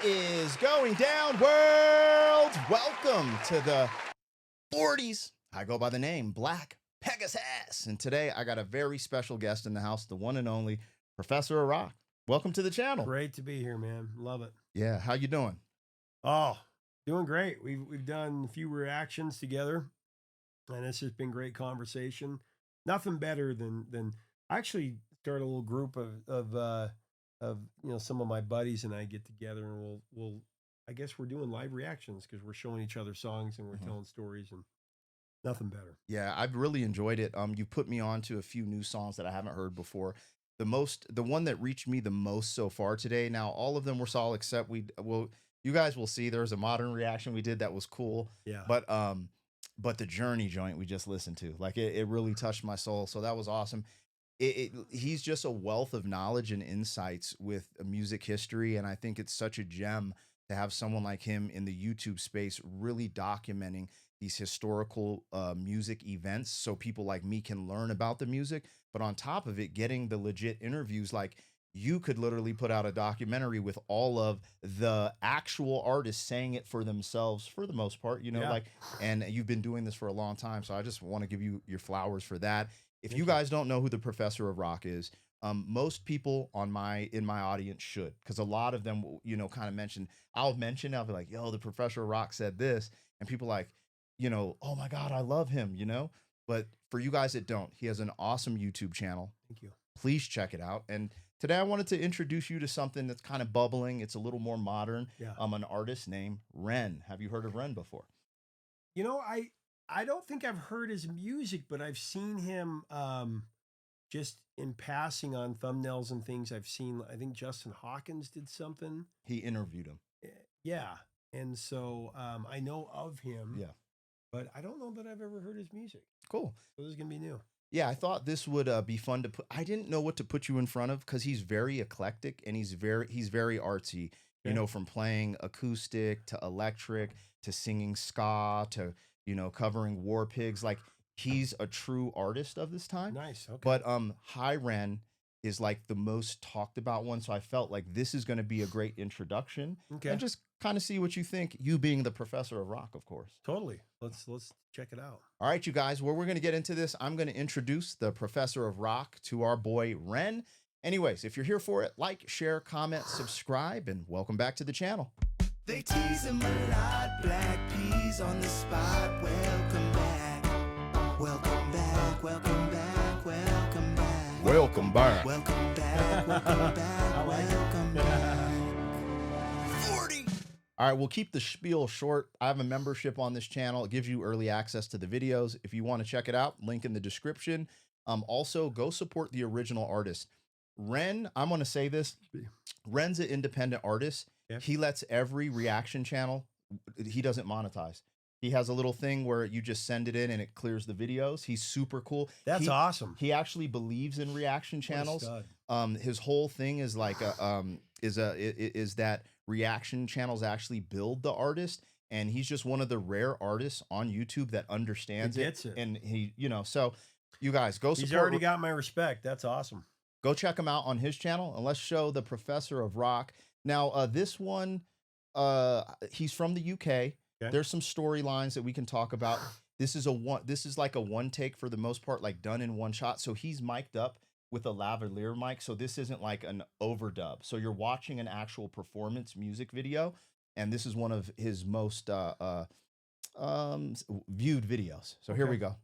is going down, world? Welcome to the 40s. I go by the name Black Pegasus. And today I got a very special guest in the house, the one and only Professor of Rock. Welcome to the channel. Great to be here, man. Love it. Yeah, how you doing? Oh, doing great. We've done a few reactions together, and it's just been great conversation. Nothing better than I actually start a little group of some of my buddies and I get together and we'll I guess we're doing live reactions because we're showing each other songs and we're telling stories, and nothing better. Yeah, I've really enjoyed it. You put me on to a few new songs that I haven't heard before. The one that reached me the most so far today. Now, all of them were solid except you guys will see there's a modern reaction we did that was cool. Yeah. But the Journey joint we just listened to, like it really touched my soul. So that was awesome. He's just a wealth of knowledge and insights with music history, and I think it's such a gem to have someone like him in the YouTube space really documenting these historical music events so people like me can learn about the music. But on top of it, getting the legit interviews, like you could literally put out a documentary with all of the actual artists saying it for themselves for the most part, Yeah. and you've been doing this for a long time. So I just want to give you your flowers for that. If you guys don't know who the Professor of Rock is, most people in my audience should, because a lot of them, kind of mention, I'll be like, yo, the Professor of Rock said this. And people like, oh my God, I love him, But for you guys that don't, he has an awesome YouTube channel. Thank you. Please Please check it out. And today I wanted to introduce you to something that's kind of bubbling. It's a little more modern. Yeah. An artist named REN. Have you heard of REN before? I don't think I've heard his music, but I've seen him just in passing on thumbnails and things. I've seen, I think Justin Hawkins did something. He interviewed him. Yeah. And so I know of him. Yeah. But I don't know that I've ever heard his music. Cool. So this is going to be new. Yeah, I thought this would be fun to put. I didn't know what to put you in front of because he's very eclectic and he's very artsy. Yeah. From playing acoustic to electric to singing ska to covering War Pigs. Like he's a true artist of this time. Nice. Okay. But High Ren is like the most talked about one, so I felt like this is going to be a great introduction. Okay. And just kind of see what you think. You being the Professor of Rock, of course. Totally. Let's check it out. All right, you guys, where we're going to get into this, I'm going to introduce the Professor of Rock to our boy, Ren. Anyways, if you're here for it, like, share, comment, subscribe, and welcome back to the channel. They tease him a lot, black peas on the spot. Welcome back, welcome back, welcome back, welcome back. Welcome back. Welcome back, welcome back, like it. welcome back. 40. All right, we'll keep the spiel short. I have a membership on this channel. It gives you early access to the videos. If you want to check it out, link in the description. Also, go support the original artist. Ren, I'm going to say this. Ren's an independent artist. Yeah. He lets every reaction channel, he doesn't monetize. He has a little thing where you just send it in and it clears the videos. He's super cool. That's awesome. He actually believes in reaction channels. His whole thing is like is that reaction channels actually build the artist, and he's just one of the rare artists on YouTube that understands He gets it. And he, so you guys go support. He's already got my respect. That's awesome. Go check him out on his channel, and let's show the Professor of Rock. Now, this one, he's from the UK. Okay. There's some storylines that we can talk about. This is like a one take for the most part, like done in one shot. So he's mic'd up with a lavalier mic. So this isn't like an overdub. So you're watching an actual performance music video, and this is one of his most viewed videos. So here we go.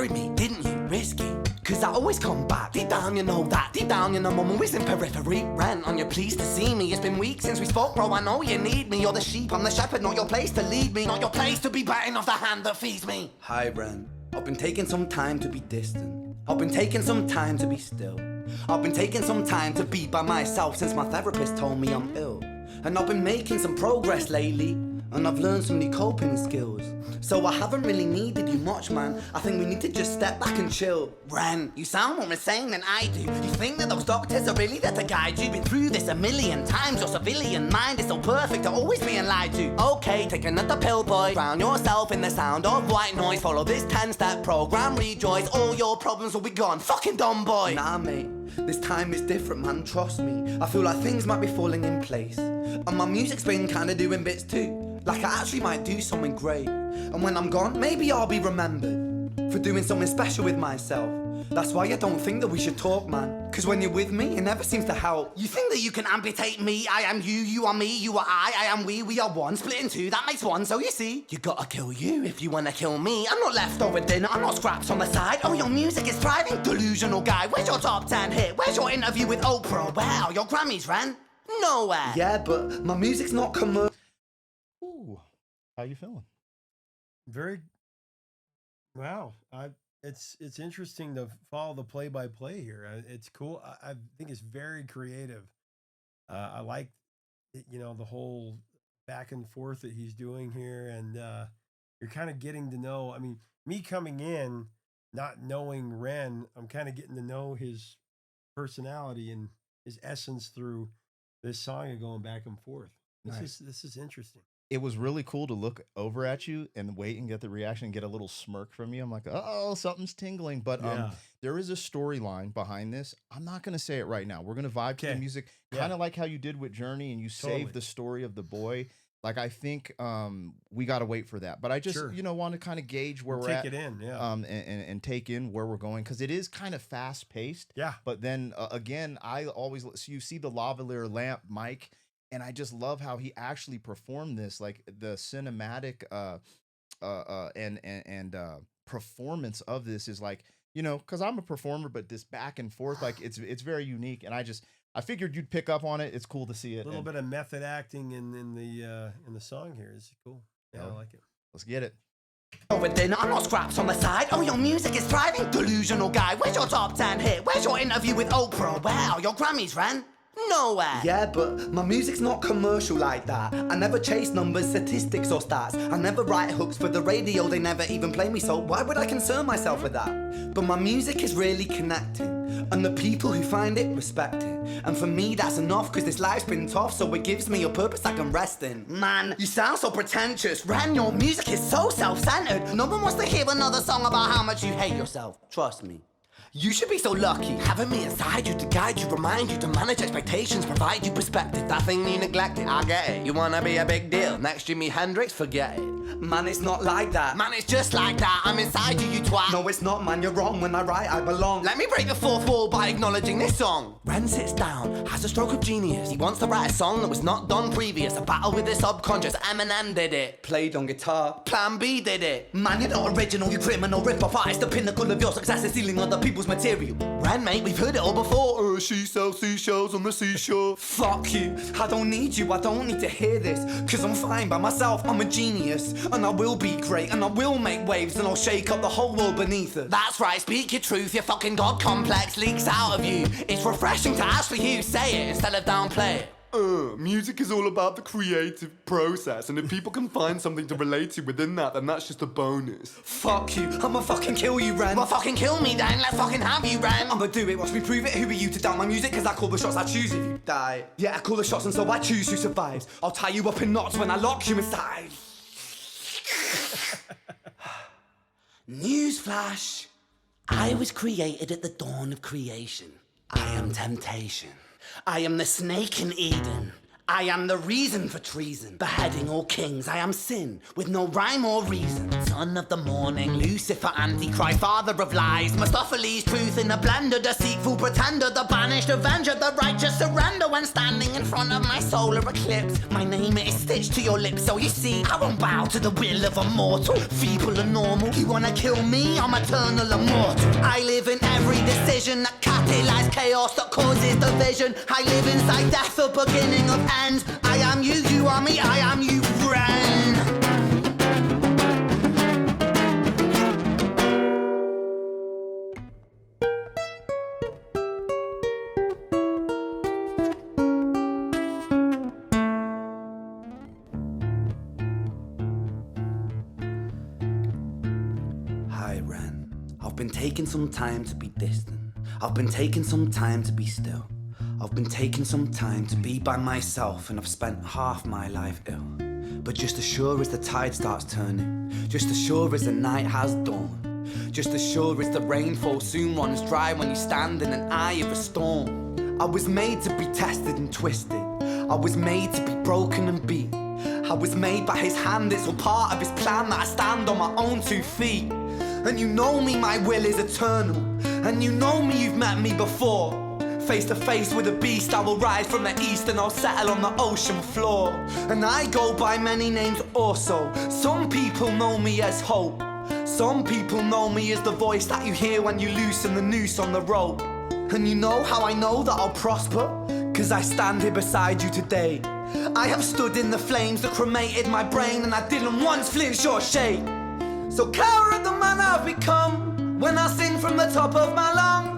worried me, didn't you? Risky. Cause I always come back. Deep down you know that. Deep down you know I'm always in periphery. Ren, on your pleased to see me. It's been weeks since we spoke, bro. I know you need me. You're the sheep, I'm the shepherd. Not your place to lead me. Not your place to be biting off the hand that feeds me. Hi, Ren. I've been taking some time to be distant. I've been taking some time to be still. I've been taking some time to be by myself since my therapist told me I'm ill. And I've been making some progress lately. And I've learned some new coping skills. So I haven't really needed you much, man. I think we need to just step back and chill. Ren, you sound more insane than I do. You think that those doctors are really there to guide you? Been through this a million times. Your civilian mind is so perfect to always being lied to. Okay, take another pill, boy. Drown yourself in the sound of white noise. Follow this 10-step program, rejoice. All your problems will be gone. Fucking dumb boy. Nah, mate. This time is different, man. Trust me. I feel like things might be falling in place. And my music's been kinda doing bits too. Like I actually might do something great. And when I'm gone, maybe I'll be remembered for doing something special with myself. That's why I don't think that we should talk, man. Cause when you're with me, it never seems to help. You think that you can amputate me? I am you, you are me, you are I am we are one. Split in two, that makes one. So you see, you gotta kill you if you wanna kill me. I'm not leftover dinner, I'm not scraps on the side. Oh, your music is thriving, delusional guy. Where's your top 10 hit? Where's your interview with Oprah? Where are your Grammys, Ren? Nowhere. Yeah, but my music's not commercial. Ooh, how you feeling? Very wow. It's interesting to follow the play-by-play here. It's cool. I think it's very creative. I like the whole back and forth that he's doing here, and you're kind of getting to know. I mean, me coming in, not knowing Ren, I'm kind of getting to know his personality and his essence through this song and going back and forth. Nice. This is interesting. It was really cool to look over at you and wait and get the reaction and get a little smirk from you. I'm like, oh, something's tingling. But Yeah. there is a storyline behind this. I'm not going to say it right now. We're going to vibe to the Okay. music, Yeah. kind of like how you did with Journey and you Totally. saved the story of the boy. Like, I think we got to wait for that. But I just, Sure. want to kind of gauge where we're Take at. it in, yeah. And take in where we're going, because it is kind of fast paced. Yeah. But then again, I always so you see the lavalier lamp mic, and I just love how he actually performed this, like the cinematic and performance of this is like, because I'm a performer, but this back and forth, like it's very unique, and I figured you'd pick up on it. It's cool to see it. A little bit of method acting in the song here is cool. Yeah, I like it. Let's get it. Over dinner, I'm not scraps on the side. Oh, your music is thriving, delusional guy. Where's your top 10 hit? Where's your interview with Oprah? Where are your Grammys, Ren? Nowhere. Yeah, but my music's not commercial like that. I never chase numbers, statistics or stats. I never write hooks for the radio, they never even play me, so why would I concern myself with that? But my music is really connecting, and the people who find it respect it. And for me that's enough, cause this life's been tough, so it gives me a purpose I can rest in. Man, you sound so pretentious. Ren, your music is so self-centered. No one wants to hear another song about how much you hate yourself. Trust me. You should be so lucky, having me inside you to guide you, remind you to manage expectations, provide you perspective. That thing you neglected, I get it. You wanna be a big deal, next Jimi Hendrix, forget it. Man, it's not like that. Man, it's just like that. I'm inside you, you twat. No, it's not, man, you're wrong. When I write, I belong. Let me break the fourth wall by acknowledging this song. Ren sits down, has a stroke of genius. He wants to write a song that was not done previous. A battle with his subconscious. Eminem did it. Played on guitar. Plan B did it. Man, you're not original, you criminal rip-off artist. The pinnacle of your success is stealing other people's material. Ren, mate, we've heard it all before. She sells seashells on the seashore. Fuck you, I don't need you, I don't need to hear this. Cause I'm fine by myself, I'm a genius. And I will be great, and I will make waves, and I'll shake up the whole world beneath us. That's right, speak your truth, your fucking god complex leaks out of you. It's refreshing to actually hear you say it instead of downplay it. Music is all about the creative process, and if people can find something to relate to within that, then that's just a bonus. Fuck you, I'ma fucking kill you, Ren. Well, fucking kill me then, let's fucking have you, Ren. I'ma do it, watch me prove it. Who are you to doubt my music? Cause I call the shots, I choose if you die. Yeah, I call the shots and so I choose who survives. I'll tie you up in knots when I lock you inside. Newsflash. I was created at the dawn of creation. I am temptation. I am the snake in Eden. I am the reason for treason, beheading all kings. I am sin, with no rhyme or reason. Son of the morning, Lucifer, Antichrist, father of lies. Mephistopheles, truth in a blender, deceitful pretender, the banished avenger, the righteous surrender. When standing in front of my solar eclipse, my name is stitched to your lips. So you see, I won't bow to the will of a mortal, feeble and normal. You wanna kill me? I'm eternal immortal. I live in every decision that catalyzes chaos, that causes division. I live inside death, the beginning of ends. I am you, you are me, I am you, REN. Hi, REN. I've been taking some time to be distant. I've been taking some time to be still. I've been taking some time to be by myself, and I've spent half my life ill. But just as sure as the tide starts turning, just as sure as the night has dawned, just as sure as the rainfall soon runs dry when you stand in an eye of a storm. I was made to be tested and twisted. I was made to be broken and beat. I was made by his hand, it's all part of his plan that I stand on my own 2 feet. And you know me, my will is eternal. And you know me, you've met me before. Face to face with a beast, I will rise from the east and I'll settle on the ocean floor. And I go by many names also. Some people know me as hope. Some people know me as the voice that you hear when you loosen the noose on the rope. And you know how I know that I'll prosper? 'Cause I stand here beside you today. I have stood in the flames that cremated my brain, and I didn't once flinch or shake. So cower at the man I've become when I sing from the top of my lungs.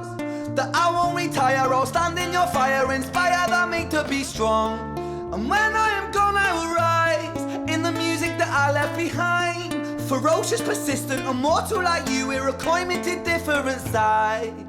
That I won't retire, I'll stand in your fire, inspired by me to be strong. And when I am gone, I will rise in the music that I left behind. Ferocious, persistent, immortal like you, we're a coin minted different side.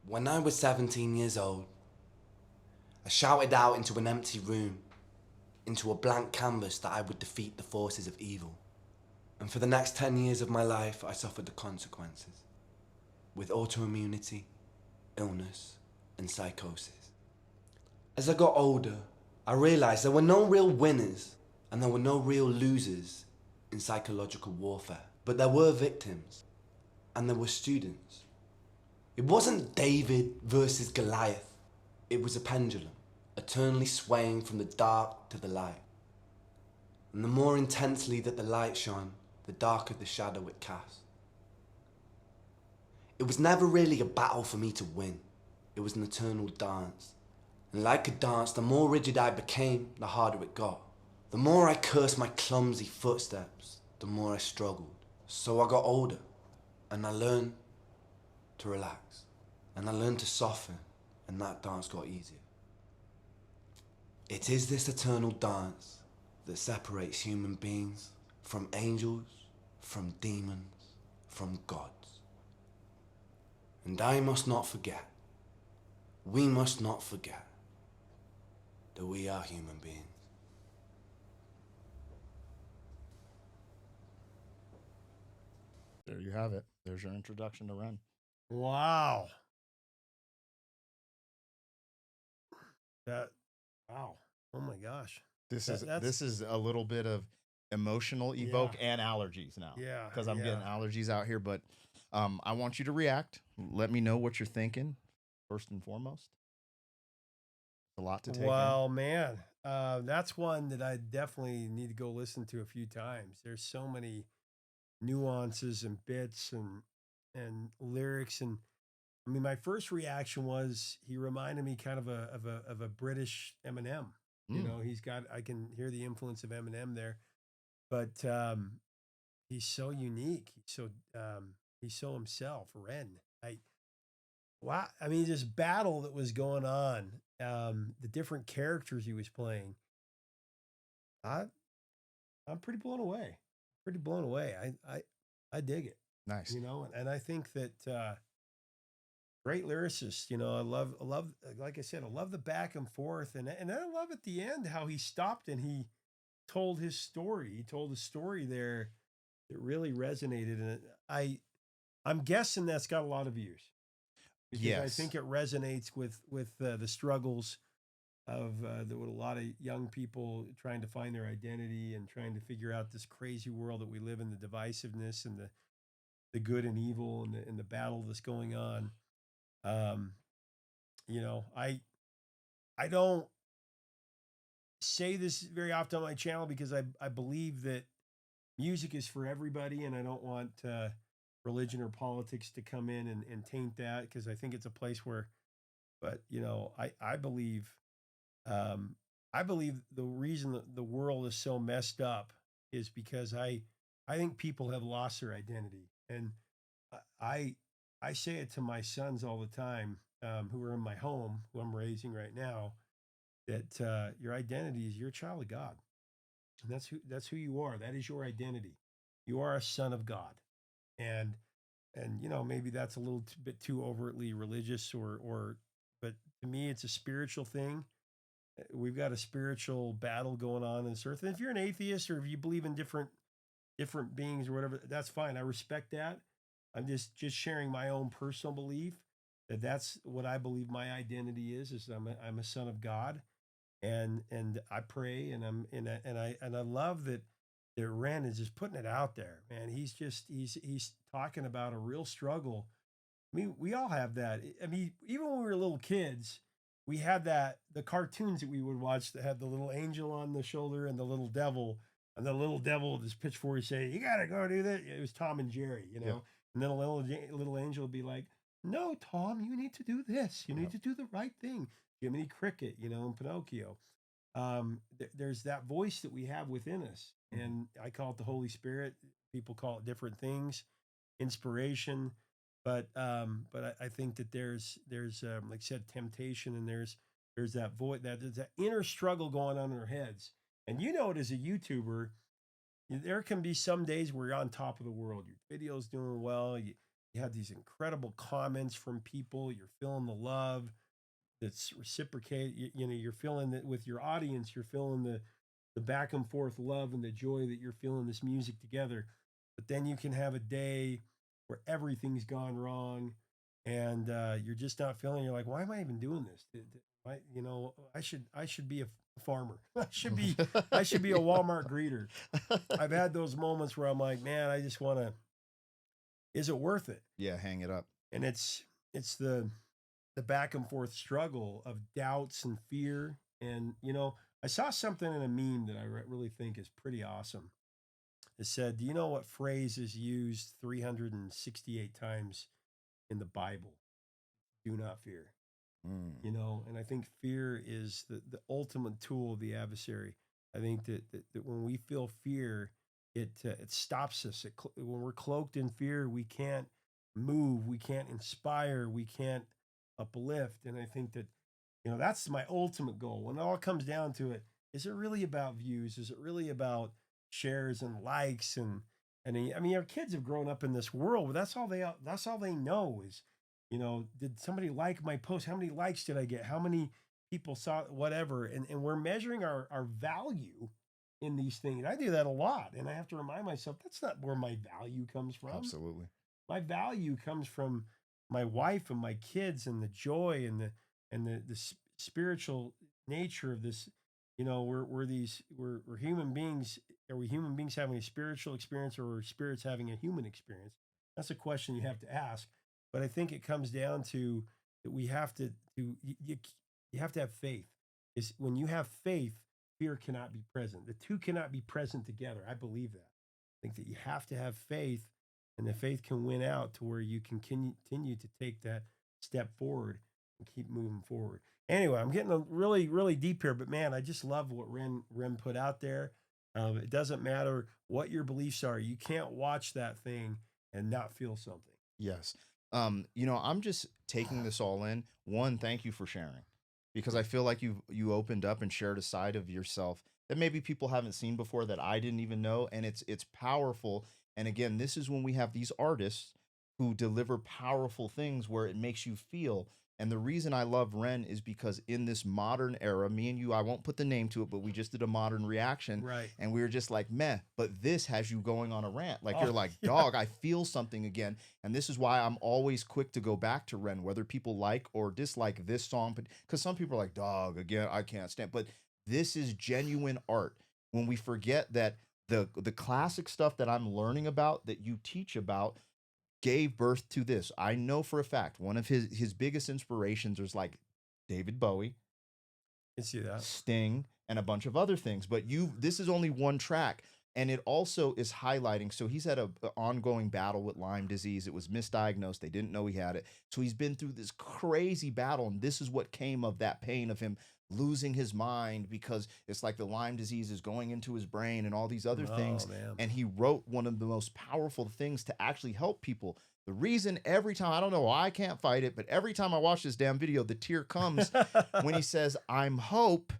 When I was 17 years old, I shouted out into an empty room, into a blank canvas, that I would defeat the forces of evil. And for the next 10 years of my life, I suffered the consequences, with autoimmunity, illness, and psychosis. As I got older, I realized there were no real winners and there were no real losers in psychological warfare, but there were victims and there were students. It wasn't David versus Goliath. It was a pendulum, eternally swaying from the dark to the light. And the more intensely that the light shone, the darker the shadow it cast. It was never really a battle for me to win. It was an eternal dance. And like a dance, the more rigid I became, the harder it got. The more I cursed my clumsy footsteps, the more I struggled. So I got older, and I learned to relax, and I learned to soften, and that dance got easier. It is this eternal dance that separates human beings from angels, from demons, from gods. And I must not forget, we must not forget, that we are human beings. There you have it. There's your introduction to REN. Wow. Wow. Oh my gosh. This That's this is a little bit of emotional evoke and allergies now. Yeah, Because I'm getting yeah. allergies out here. But I want you to react. Let me know what you're thinking, first and foremost. A lot to take in. Well, man, that's one that I definitely need to go listen to a few times. There's so many nuances and bits and lyrics. And I mean, my first reaction was he reminded me kind of a British Eminem. You Mm. know, I can hear the influence of Eminem there, but he's so unique. He's so himself. Ren. I Wow. I mean, this battle that was going on, the different characters he was playing. I I'm pretty blown away. Pretty blown away. I dig it. Nice. You know, and I think that great lyricist. You know, I love, like I said, I love the back and forth, and then I love at the end how he stopped and he told his story. He told a story there that really resonated, and I'm guessing that's got a lot of views because I Yes. think it resonates with the struggles of with a lot of young people trying to find their identity and trying to figure out this crazy world that we live in, the divisiveness and the good and evil and the battle that's going on. Um, you know, I don't say this very often on my channel because I believe that music is for everybody, and I don't want religion or politics to come in and taint that because I think it's a place where. But you know, um, I believe the reason that the world is so messed up is because I think people have lost their identity, and I I say it to my sons all the time, who are in my home, who I'm raising right now, that your identity is you're a child of God, and that's who you are. That is your identity. You are a son of God, and you know maybe that's a little bit too overtly religious or but to me it's a spiritual thing. We've got a spiritual battle going on in this earth. And if you're an atheist or if you believe in different beings or whatever, that's fine. I respect that. I'm just sharing my own personal belief that that's what I believe my identity is I'm a son of God, and I pray and I love that Ren is just putting it out there, man. He's talking about a real struggle. I mean, we all have that. I mean, even when we were little kids, we had that the cartoons that we would watch that had the little angel on the shoulder and the little devil with his pitchfork saying, "You gotta go do that." It was Tom and Jerry, you Yep. know. And then a little angel would be like, "No, Tom, you need to do this. You need Yep. to do the right thing." Jiminy Cricket, you know, and Pinocchio. There's that voice that we have within us, Mhm. and I call it the Holy Spirit. People call it different things, inspiration, but I think that there's like I said, temptation, and there's that void that there's that inner struggle going on in our heads. And you know it as a YouTuber, there can be some days where you're on top of the world. Your video's doing well. You have these incredible comments from people. You're feeling the love that's reciprocated. You know, you're feeling that with your audience. You're feeling the back and forth love and the joy that you're feeling this music together. But then you can have a day where everything's gone wrong, and you're just not feeling. You're like, why am I even doing this? You know, I should be a farmer. I should be a Walmart greeter. I've had those moments where I'm like, man, I just want to. Is it worth it? Yeah, hang it up. And it's the back and forth struggle of doubts and fear. And you know, I saw something in a meme that I really think is pretty awesome. It said, "Do you know what phrase is used 368 times in the Bible? Do not fear." Mm. You know, and I think fear is the ultimate tool of the adversary. I think that when we feel fear, it stops us. When we're cloaked in fear, we can't move, we can't inspire, we can't uplift. And I think that you know that's my ultimate goal. When it all comes down to it, is it really about views? Is it really about shares and likes I mean, our kids have grown up in this world, but that's all they know is you know, did somebody like my post? How many likes did I get? How many people saw whatever? And we're measuring our value in these things. I do that a lot. And I have to remind myself that's not where my value comes from. Absolutely. My value comes from my wife and my kids and the joy and the spiritual nature of this. You know, we're human beings. Are we human beings having a spiritual experience or are spirits having a human experience? That's a question you have to ask. But I think it comes down to that we have you have to have faith. Is when you have faith, fear cannot be present. The two cannot be present together. I believe that. think that you have to have faith, and the faith can win out to where you can continue to take that step forward and keep moving forward. Anyway, I'm getting really, really deep here, but man, I just love what Ren put out there. It doesn't matter what your beliefs are. You can't watch that thing and not feel something. Yes. I'm just taking this all in. One, thank you for sharing, because I feel like you opened up and shared a side of yourself that maybe people haven't seen before, that I didn't even know, and it's powerful. And again, this is when we have these artists who deliver powerful things where it makes you feel. And the reason I love Ren is because in this modern era, me and you, I won't put the name to it, but we just did a modern reaction. Right. And we were just like, meh, but this has you going on a rant. Like, you're Oh, like, yeah. dog, I feel something again. And this is why I'm always quick to go back to Ren, whether people like or dislike this song. But because some people are like, dog, again, I can't stand. But this is genuine art. When we forget that the classic stuff that I'm learning about, that you teach about, gave birth to this. I know for a fact one of his biggest inspirations was like David Bowie, Can see that. Sting, and a bunch of other things. But this is only one track, and it also is highlighting. So he's had a ongoing battle with Lyme disease. It was misdiagnosed. They didn't know he had it. So he's been through this crazy battle, and this is what came of that pain of him losing his mind, because it's like the Lyme disease is going into his brain and all these other things. Oh man. And he wrote one of the most powerful things to actually help people. The reason every time, I don't know why I can't fight it, but every time I watch this damn video, the tear comes when he says, I'm hope,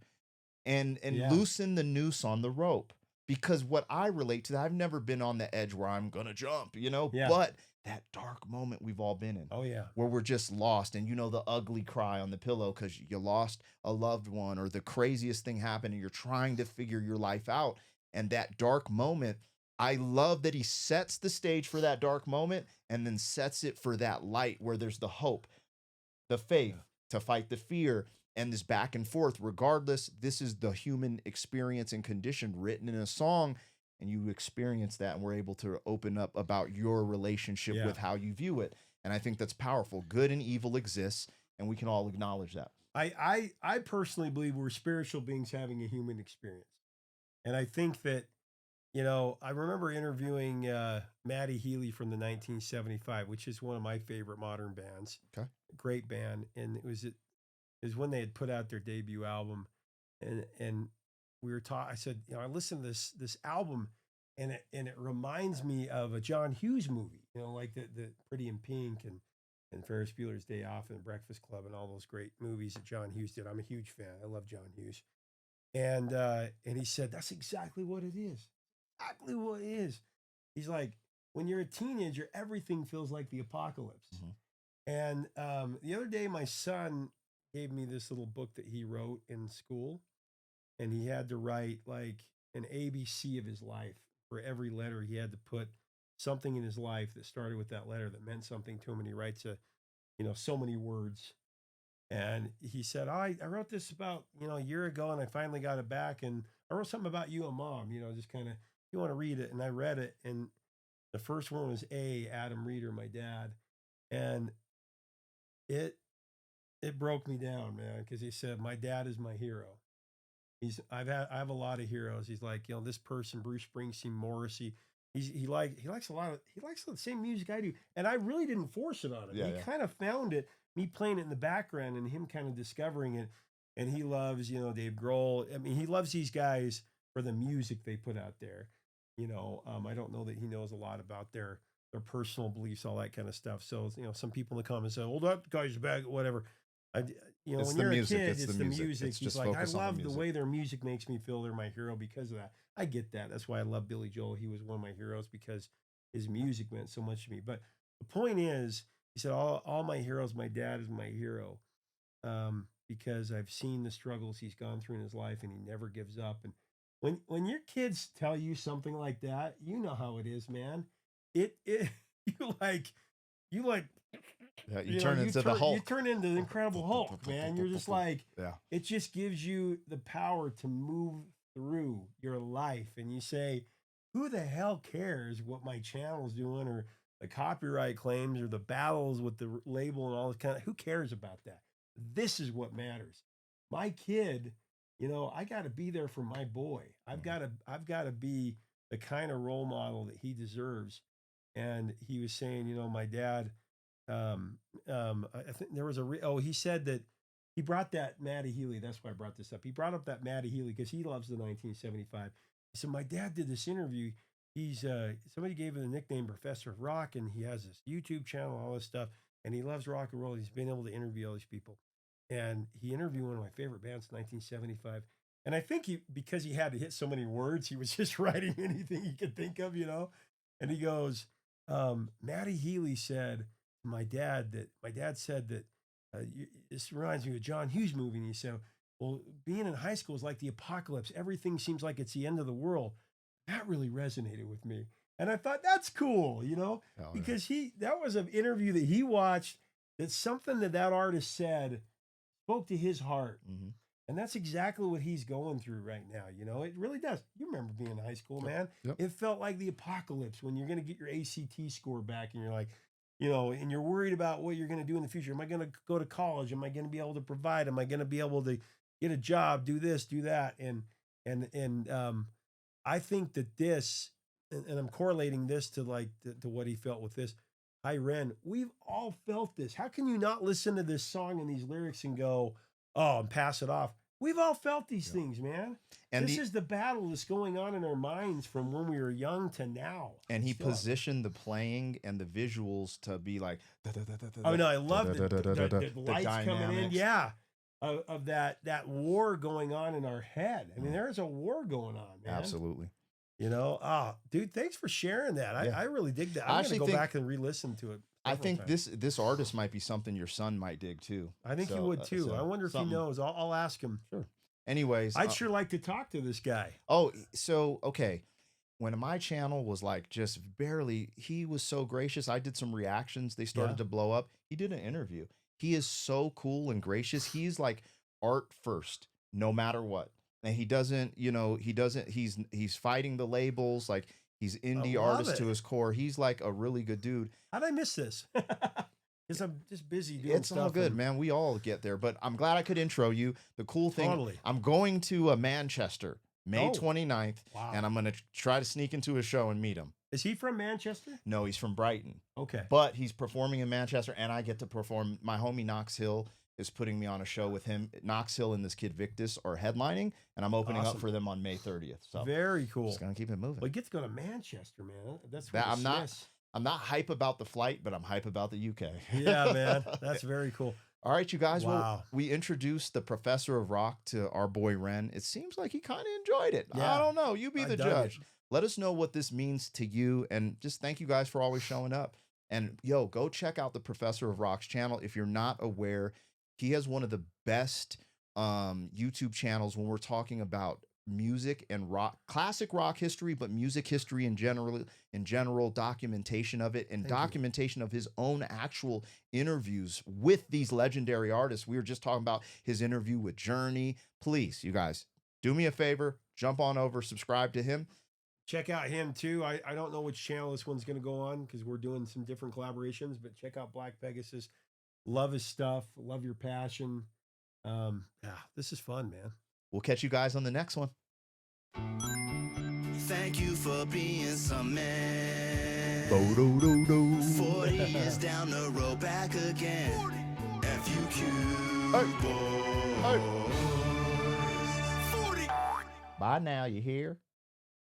and Yeah. loosen the noose on the rope. Because what I relate to, I've never been on the edge where I'm gonna jump, Yeah. but that dark moment we've all been in, Oh yeah. where we're just lost, and the ugly cry on the pillow because you lost a loved one, or the craziest thing happened and you're trying to figure your life out. And that dark moment, I love that he sets the stage for that dark moment and then sets it for that light where there's the hope, the faith to fight the fear, and this back and forth. Regardless, this is the human experience and condition written in a song, and you experience that, and we're able to open up about your relationship Yeah. with how you view it. And I think that's powerful. Good and evil exists, and we can all acknowledge that. I personally believe we're spiritual beings having a human experience. And I think that, I remember interviewing Maddie Healy from the 1975, which is one of my favorite modern bands. Okay. Great band. And it was when they had put out their debut album. And we were taught, I said, I listened to this album, and it reminds me of a John Hughes movie, like the Pretty in Pink and Ferris Bueller's Day Off and Breakfast Club and all those great movies that John Hughes did. I'm a huge fan. I love John Hughes. And he said, that's exactly what it is. Exactly what it is. He's like, when you're a teenager, everything feels like the apocalypse. Mhm. And the other day, my son gave me this little book that he wrote in school, and he had to write like an ABC of his life. For every letter, he had to put something in his life that started with that letter that meant something to him. And he writes so many words. And he said, I wrote this about, a year ago, and I finally got it back. And I wrote something about you and mom, just kind of, you want to read it. And I read it. And the first one was Adam Reeder, my dad. And it broke me down, man, because he said, my dad is my hero. I have a lot of heroes. He's like, this person, Bruce Springsteen, Morrissey. He likes the same music I do. And I really didn't force it on him. Yeah, He yeah. kind of found it, me playing it in the background and him kind of discovering it. And he loves, Dave Grohl. I mean, he loves these guys for the music they put out there. I don't know that he knows a lot about their personal beliefs, all that kind of stuff. So, some people in the comments say, well, that guy's bad, whatever. It's When the you're music, a kid, it's it's the the music. music. It's He's just like, I focus on the love the music. way their music makes me feel. They're my hero because of that. I get that. That's why I love Billy Joel. He was one of my heroes because his music meant so much to me. But the point is, he said, all my heroes, my dad is my hero, because I've seen the struggles he's gone through in his life, and he never gives up. And when your kids tell you something like that, you know how it is, man. It you like. Yeah, you turn into the Hulk. You turn into the Incredible Hulk, man. You're just like, yeah. it just gives you the power to move through your life. And you say, who the hell cares what my channel's doing, or the copyright claims, or the battles with the label and all this kind of, who cares about that? This is what matters. My kid, I got to be there for my boy. I've got to be the kind of role model that he deserves. And he was saying, you know, my dad, I think there was he said that he brought that Matty Healy. That's why I brought this up. He brought up that Matty Healy because he loves the 1975. He said, my dad did this interview. He's somebody gave him the nickname Professor of Rock, and he has this YouTube channel, all this stuff, and he loves rock and roll. He's been able to interview all these people. And he interviewed one of my favorite bands in 1975. And I think because he had to hit so many words, he was just writing anything he could think of, you know. And he goes, Matty Healy said, my dad said that this reminds me of a John Hughes movie. And he said, well, being in high school is like the apocalypse. Everything seems like it's the end of the world. That really resonated with me. And I thought, that's cool, you know, because that was an interview that he watched, that's something that artist said spoke to his heart. Mm-hmm. And that's exactly what he's going through right now. You know, it really does. You remember being in high school, man. Yep. It felt like the apocalypse when you're going to get your ACT score back and you're like, you know, and you're worried about what you're going to do in the future. Am I going to go to college? Am I going to be able to provide? Am I going to be able to get a job, do this, do that? And I think that this, and I'm correlating this to like to what he felt with this. Hi, Ren, we've all felt this. How can you not listen to this song and these lyrics and go, oh, and pass it off? We've all felt these things, man. And this is the battle that's going on in our minds from when we were young to now. And he positioned the playing and the visuals to be like, oh no, I love the lights coming in, yeah, of that war going on in our head. I mean, there's a war going on, man. Absolutely. You know, dude, thanks for sharing that. I really dig that. I'm going to go back and re-listen to it. I think this artist might be something your son might dig too. I think he would too. I wonder if he knows. I'll ask him. Sure. Anyways, I'd sure like to talk to this guy. Oh, so okay. When my channel was like just barely, he was so gracious. I did some reactions. They started to blow up. He did an interview. He is so cool and gracious. He's like art first, no matter what. And he doesn't, he's fighting the labels. Like, he's indie artist to his core. He's like a really good dude. How'd I miss this? Because I'm just busy doing It's all good, man. We all get there. But I'm glad I could intro you. The cool thing, I'm going to Manchester May 29th, and I'm going to try to sneak into a show and meet him. Is he from Manchester? No, he's from Brighton. Okay. But he's performing in Manchester, and I get to perform. My homie Knox Hill is putting me on a show with him. Knox Hill and this kid Victus are headlining, and I'm opening up for them on May 30th. So very cool. Just gonna keep it moving. Well, you get to go to Manchester, man. That's I'm not hype about the flight, but I'm hype about the UK. Yeah, man. That's very cool. All right, you guys. Wow. Well, we introduced the Professor of Rock to our boy Ren. It seems like he kind of enjoyed it. Yeah. I don't know. You be the judge. Let us know what this means to you, and just thank you guys for always showing up. And go check out the Professor of Rock's channel if you're not aware. He has one of the best YouTube channels when we're talking about music and rock, classic rock history, but music history in general, documentation of it, and documentation of his own actual interviews with these legendary artists. We were just talking about his interview with Journey. Please, you guys, do me a favor, jump on over, subscribe to him. Check out him too. I don't know which channel this one's going to go on because we're doing some different collaborations, but check out Black Pegasus. Love his stuff. Love your passion. This is fun, man. We'll catch you guys on the next one. Thank you for being some man. 40 years down the road, back again. FUQ boys. 40. Bye now, you hear?